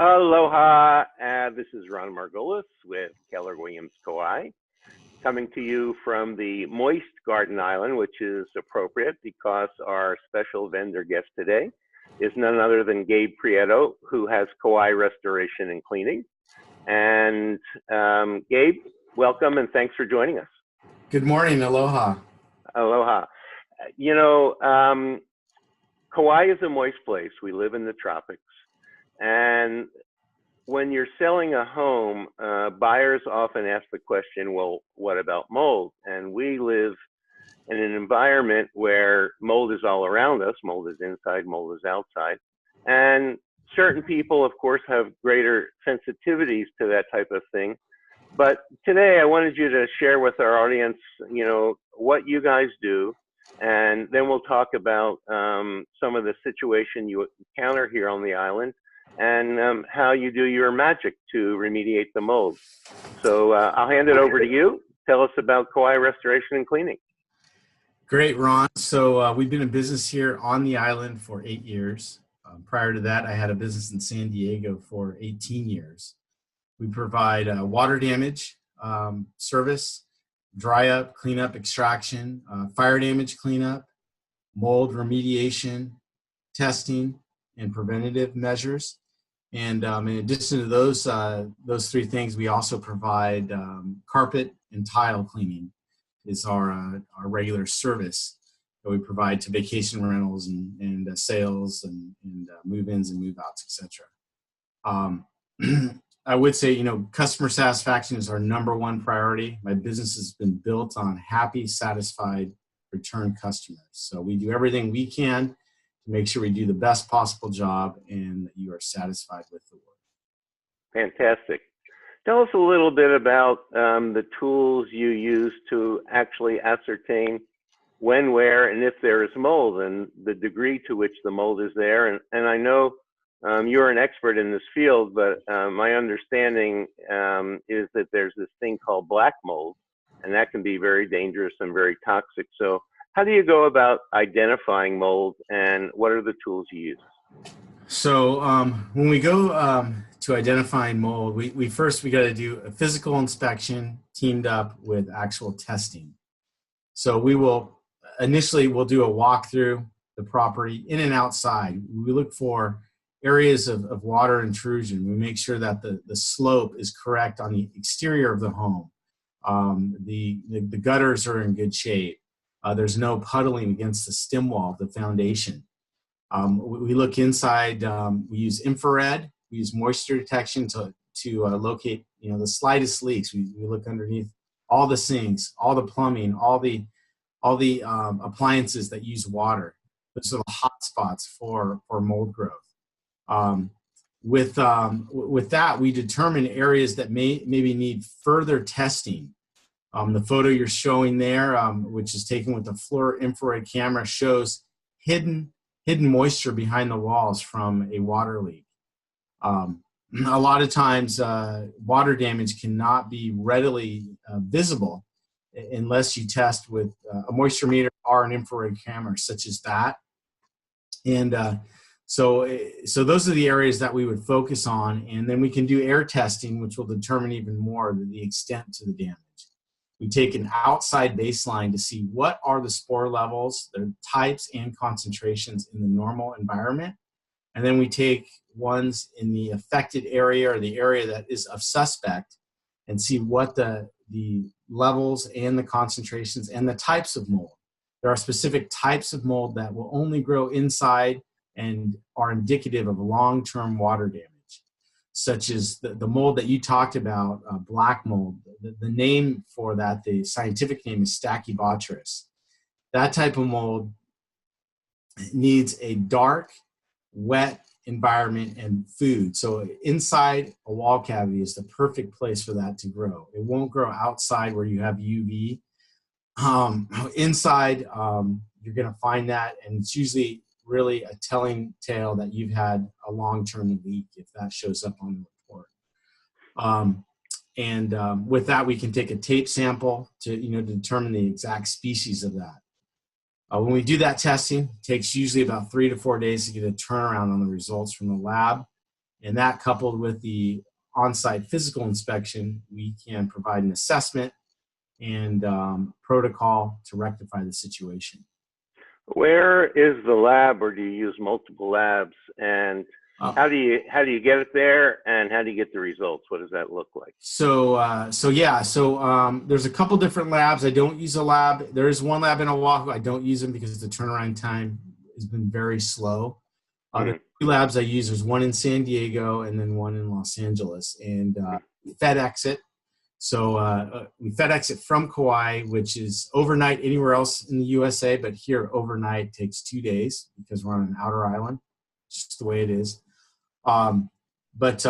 Aloha, this is Ron Margolis with Keller Williams Kauai, coming to you from the moist garden island, which is appropriate because our special vendor guest today is none other than Gabe Prieto, who has Kauai Restoration and Cleaning. And Gabe, welcome and thanks for joining us. Good morning, aloha. Aloha. You know, Kauai is a moist place. We live in the tropics. And when you're selling a home, buyers often ask the question, well, what about mold? And we live in an environment where mold is all around us. Mold is inside, mold is outside. And certain people, of course, have greater sensitivities to that type of thing. But today I wanted you to share with our audience, you know, what you guys do. And then we'll talk about some of the situation you encounter here on the island and how you do your magic to remediate the mold. So I'll hand it over to you. Tell us about Kauai Restoration and Cleaning. Great, Ron. So we've been in business here on the island for 8 years. Prior to that, I had a business in San Diego for 18 years. We provide water damage service, dry up, cleanup, extraction, fire damage cleanup, mold remediation, testing, and preventative measures. And in addition to those three things, we also provide carpet and tile cleaning is our regular service that we provide to vacation rentals and sales and move-ins and move-outs, etc. I would say, you know, customer satisfaction is our #1 priority. My business has been built on happy, satisfied, return customers. So we do everything we can to make sure we do the best possible job and that you are satisfied with the work. Fantastic. Tell us a little bit about the tools you use to actually ascertain when, where, and if there is mold and the degree to which the mold is there. And I know you're an expert in this field, but my understanding is that there's this thing called black mold, and that can be very dangerous and very toxic. So how do you go about identifying mold, and what are the tools you use? So when we go to identifying mold, we got to do a physical inspection teamed up with actual testing. So we'll do a walkthrough the property in and outside. We look for areas of water intrusion. We make sure that the slope is correct on the exterior of the home. The gutters are in good shape. There's no puddling against the stem wall of the foundation. We look inside. We use infrared. We use moisture detection to locate, you know, the slightest leaks. We look underneath all the sinks, all the plumbing, all the appliances that use water. Those are the hot spots for mold growth. With that, we determine areas that maybe need further testing. The photo you're showing there, which is taken with a FLIR infrared camera, shows hidden moisture behind the walls from a water leak. A lot of times, water damage cannot be readily visible unless you test with a moisture meter or an infrared camera such as that. And so those are the areas that we would focus on, and then we can do air testing, which will determine even more the extent to the damage. We take an outside baseline to see what are the spore levels, their types and concentrations in the normal environment. And then we take ones in the affected area or the area that is of suspect and see what the levels and the concentrations and the types of mold. There are specific types of mold that will only grow inside and are indicative of long-term water damage, such as the mold that you talked about, black mold. The name for that, the scientific name is Stachybotrys. That type of mold needs a dark, wet environment and food. So inside a wall cavity is the perfect place for that to grow. It won't grow outside where you have UV. Inside, you're going to find that, and it's usually really a telling tale that you've had a long-term leak if that shows up on the report. With that, we can take a tape sample to determine the exact species of that. When we do that testing, it takes usually about 3 to 4 days to get a turnaround on the results from the lab. And that coupled with the on-site physical inspection, we can provide an assessment and protocol to rectify the situation. Where is the lab, or do you use multiple labs? And how do you get it there, and how do you get the results? What does that look like? So there's a couple different labs. I don't use a lab. There is one lab in Oahu. I don't use them because the turnaround time has been very slow. The two labs I use, there's one in San Diego and then one in Los Angeles, and FedEx it. So we FedEx it from Kauai, which is overnight anywhere else in the USA, but here overnight takes 2 days because we're on an outer island, just the way it is. But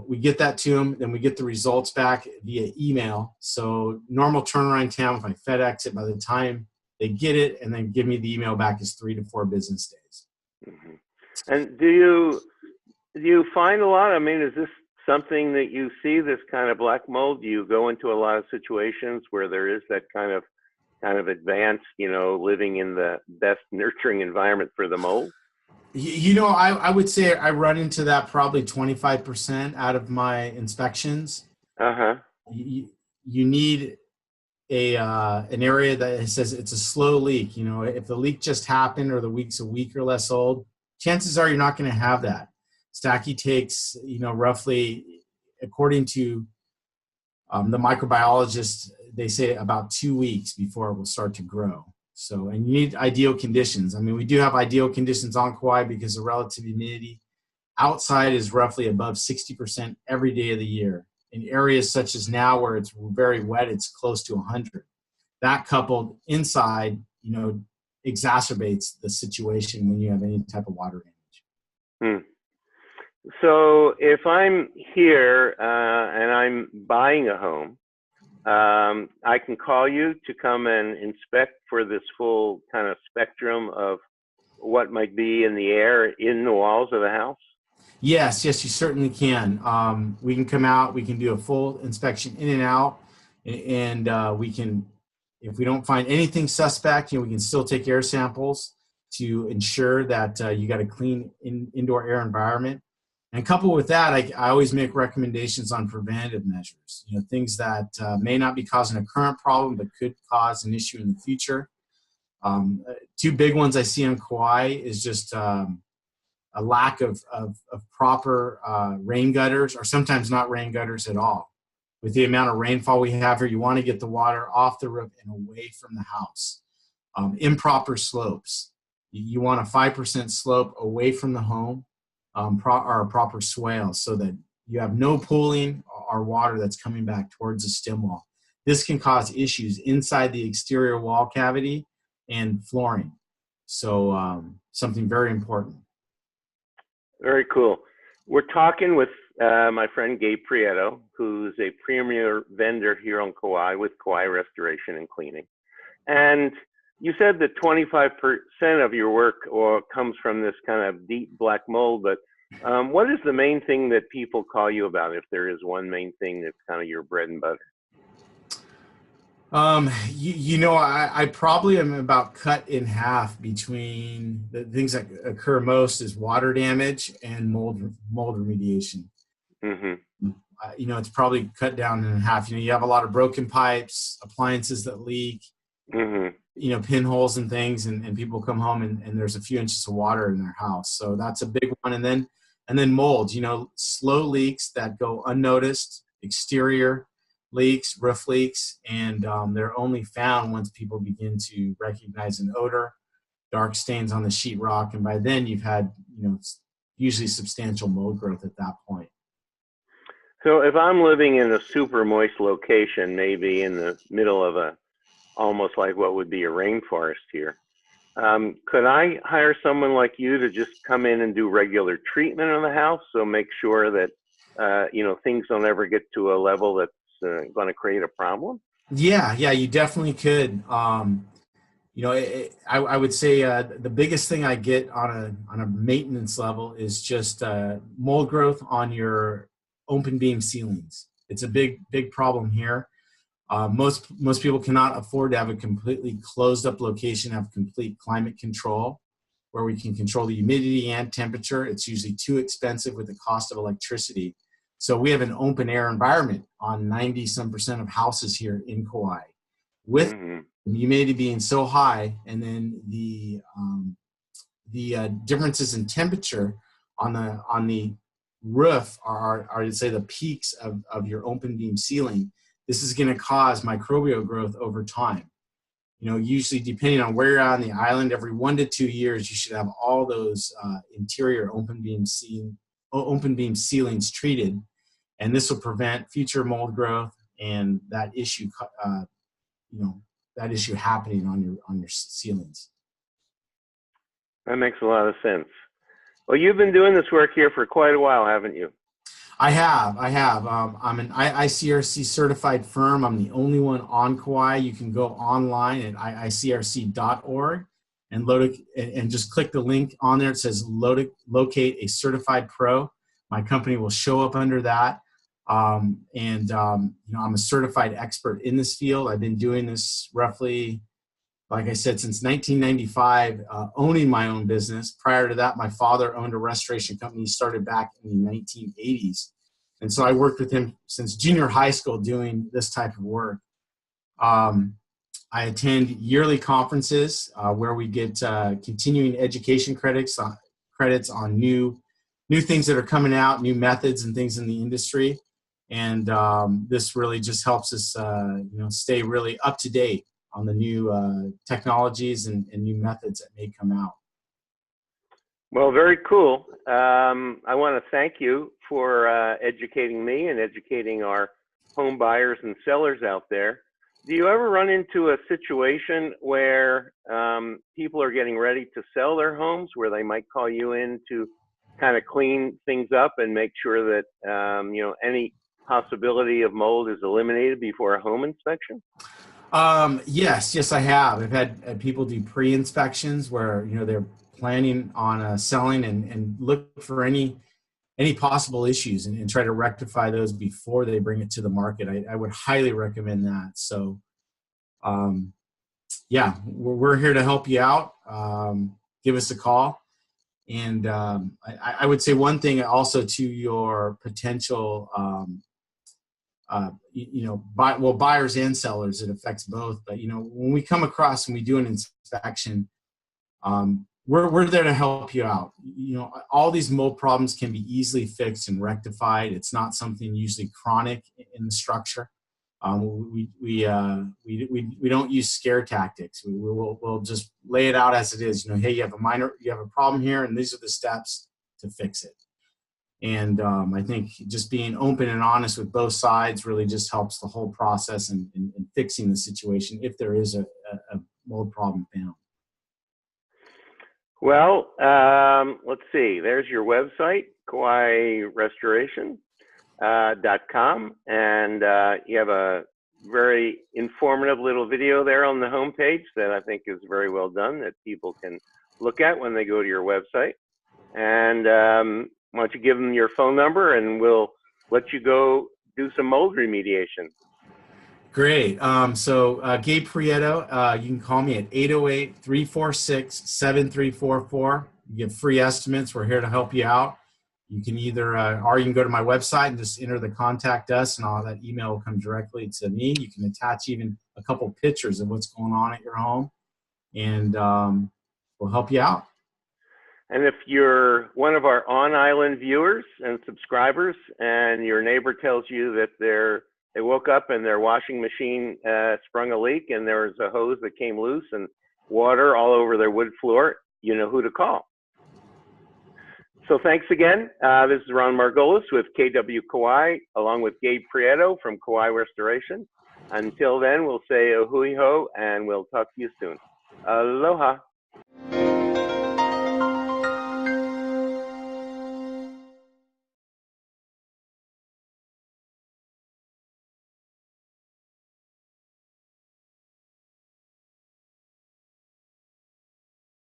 we get that to them, then we get the results back via email. So normal turnaround time, if I FedEx it, by the time they get it and then give me the email back, is 3 to 4 business days. Mm-hmm. And do you find a lot? I mean, is this something that you see, this kind of black mold? Do you go into a lot of situations where there is that kind of advanced, living in the best nurturing environment for the mold? I would say I run into that probably 25% out of my inspections. Uh-huh. You need an area that says it's a slow leak. If the leak just happened or the leak's a week or less old, chances are you're not going to have that. Stachy takes, roughly, according to the microbiologists, they say about 2 weeks before it will start to grow. So, and you need ideal conditions. I mean, we do have ideal conditions on Kauai because the relative humidity outside is roughly above 60% every day of the year. In areas such as now where it's very wet, it's close to 100. That coupled inside, exacerbates the situation when you have any type of water damage. So if I'm here and I'm buying a home, I can call you to come and inspect for this full kind of spectrum of what might be in the air in the walls of the house? Yes, you certainly can. We can come out, we can do a full inspection in and out, and we can, if we don't find anything suspect, we can still take air samples to ensure that you got a clean indoor air environment. And coupled with that, I always make recommendations on preventative measures, things that may not be causing a current problem, but could cause an issue in the future. Two big ones I see on Kauai is just a lack of proper rain gutters, or sometimes not rain gutters at all. With the amount of rainfall we have here, you want to get the water off the roof and away from the house. Improper slopes. You want a 5% slope away from the home. Or a proper swale, so that you have no pooling or water that's coming back towards the stem wall. This can cause issues inside the exterior wall cavity and flooring. So something very important. Very cool. We're talking with my friend Gabe Prieto, who's a premier vendor here on Kauai with Kauai Restoration and Cleaning. And you said that 25% of your work comes from this kind of deep black mold, but what is the main thing that people call you about, if there is one main thing that's kind of your bread and butter? I probably am about cut in half between the things that occur most is water damage and mold remediation. Mm-hmm. It's probably cut down in half. You have a lot of broken pipes, appliances that leak. Mm-hmm. Pinholes and things, and people come home and there's a few inches of water in their house. So that's a big one. And then mold, slow leaks that go unnoticed, exterior leaks, roof leaks, and they're only found once people begin to recognize an odor, dark stains on the sheetrock, and by then you've had, usually substantial mold growth at that point. So if I'm living in a super moist location, maybe in the middle of almost like what would be a rainforest here, could I hire someone like you to just come in and do regular treatment on the house? So make sure that, things don't ever get to a level that's going to create a problem? Yeah, you definitely could. I would say the biggest thing I get on a maintenance level is just mold growth on your open beam ceilings. It's a big problem here. Most people cannot afford to have a completely closed up location, have complete climate control. where we can control the humidity and temperature. It's usually too expensive with the cost of electricity. So we have an open air environment on 90% of houses here in Kauai. With humidity being so high, and then the differences in temperature on the roof are to say the peaks of your open beam ceiling. This is going to cause microbial growth over time. You know, usually depending on where you're on the island, every 1 to 2 years, you should have all those interior open beam ceilings treated, and this will prevent future mold growth and that issue, that issue happening on your ceilings. That makes a lot of sense. Well, you've been doing this work here for quite a while, haven't you? I have. I'm an ICRC certified firm. I'm the only one on Kauai. You can go online at iicrc.org and just click the link on there. It says locate a certified pro. My company will show up under that. I'm a certified expert in this field. I've been doing this roughly, like I said, since 1995, owning my own business. Prior to that, my father owned a restoration company. He started back in the 1980s. And so I worked with him since junior high school doing this type of work. I attend yearly conferences where we get continuing education credits on new things that are coming out, new methods and things in the industry. And this really just helps us stay really up to date on the new technologies and new methods that may come out. Well, very cool. I want to thank you for educating me and educating our home buyers and sellers out there. Do you ever run into a situation where people are getting ready to sell their homes, where they might call you in to kind of clean things up and make sure that any possibility of mold is eliminated before a home inspection? Yes, I have. I've had people do pre-inspections where they're planning on selling and look for any possible issues and try to rectify those before they bring it to the market. I would highly recommend that. So, we're here to help you out. Give us a call. And I would say one thing also to your potential buyers and sellers, it affects both. But, when we come across and we do an inspection, we're there to help you out. All these mold problems can be easily fixed and rectified. It's not something usually chronic in the structure. We don't use scare tactics. We'll just lay it out as it is. Hey, you have a problem here, and these are the steps to fix it. And I think just being open and honest with both sides really just helps the whole process in fixing the situation if there is a mold problem found. Well, let's see. There's your website, Kauai Restoration. .com, and you have a very informative little video there on the homepage that I think is very well done that people can look at when they go to your website. And why don't you give them your phone number and we'll let you go do some mold remediation. Great. So Gabe Prieto, you can call me at 808-346-7344. You get free estimates. We're here to help you out. You can either, or you can go to my website and just enter the contact us, and all that email will come directly to me. You can attach even a couple pictures of what's going on at your home, and we'll help you out. And if you're one of our on-island viewers and subscribers, and your neighbor tells you that they woke up and their washing machine sprung a leak, and there was a hose that came loose and water all over their wood floor, you know who to call. So thanks again. This is Ron Margolis with KW Kauai, along with Gabe Prieto from Kauai Restoration. Until then, we'll say a hui ho, and we'll talk to you soon. Aloha.